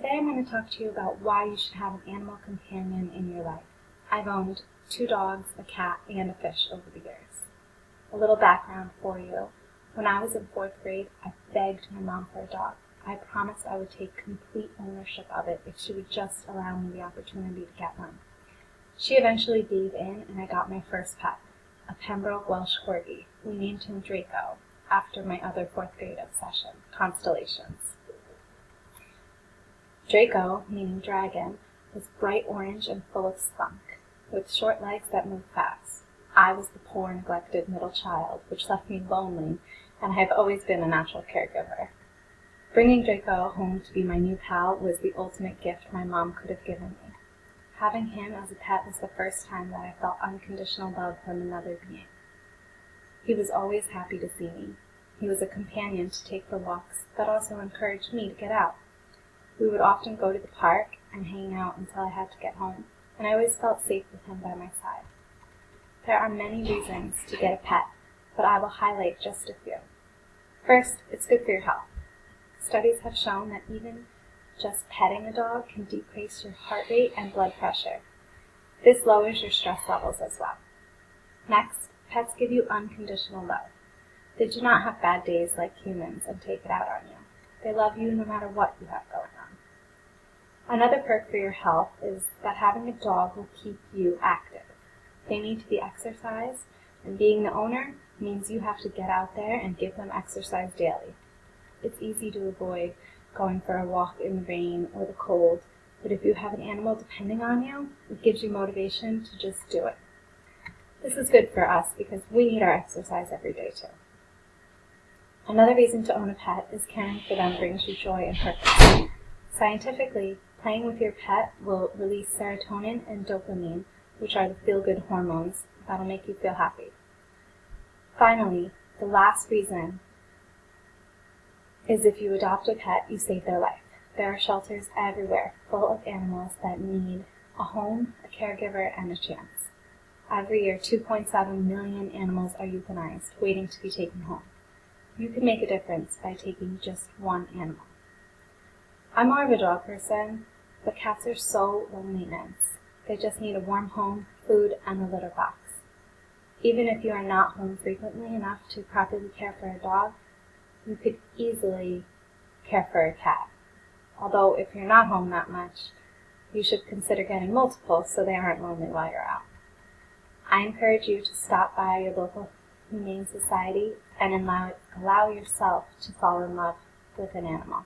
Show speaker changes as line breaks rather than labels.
Today I'm going to talk to you about why you should have an animal companion in your life. I've owned 2 dogs, a cat, and a fish over the years. A little background for you. When I was in 4th grade, I begged my mom for a dog. I promised I would take complete ownership of it if she would just allow me the opportunity to get one. She eventually gave in and I got my first pet, a Pembroke Welsh Corgi. We named him Draco, after my other 4th grade obsession, constellations. Draco, meaning dragon, was bright orange and full of spunk, with short legs that moved fast. I was the poor, neglected middle child, which left me lonely, and I have always been a natural caregiver. Bringing Draco home to be my new pal was the ultimate gift my mom could have given me. Having him as a pet was the first time that I felt unconditional love from another being. He was always happy to see me. He was a companion to take for walks, but also encouraged me to get out. We would often go to the park and hang out until I had to get home, and I always felt safe with him by my side. There are many reasons to get a pet, but I will highlight just a few. First, it's good for your health. Studies have shown that even just petting a dog can decrease your heart rate and blood pressure. This lowers your stress levels as well. Next, pets give you unconditional love. They do not have bad days like humans and take it out on you. They love you no matter what you have going on. Another perk for your health is that having a dog will keep you active. They need to be exercised, and being the owner means you have to get out there and give them exercise daily. It's easy to avoid going for a walk in the rain or the cold, but if you have an animal depending on you, it gives you motivation to just do it. This is good for us because we need our exercise every day too. Another reason to own a pet is caring for them brings you joy and purpose. Scientifically, playing with your pet will release serotonin and dopamine, which are the feel-good hormones that'll make you feel happy. Finally, the last reason is if you adopt a pet, you save their life. There are shelters everywhere full of animals that need a home, a caregiver, and a chance. Every year, 2.7 million animals are euthanized, waiting to be taken home. You can make a difference by taking just one animal. I'm more of a dog person, but cats are so low maintenance. They just need a warm home, food, and a litter box. Even if you are not home frequently enough to properly care for a dog, you could easily care for a cat. Although if you're not home that much, you should consider getting multiple so they aren't lonely while you're out. I encourage you to stop by your local humane society and allow yourself to fall in love with an animal.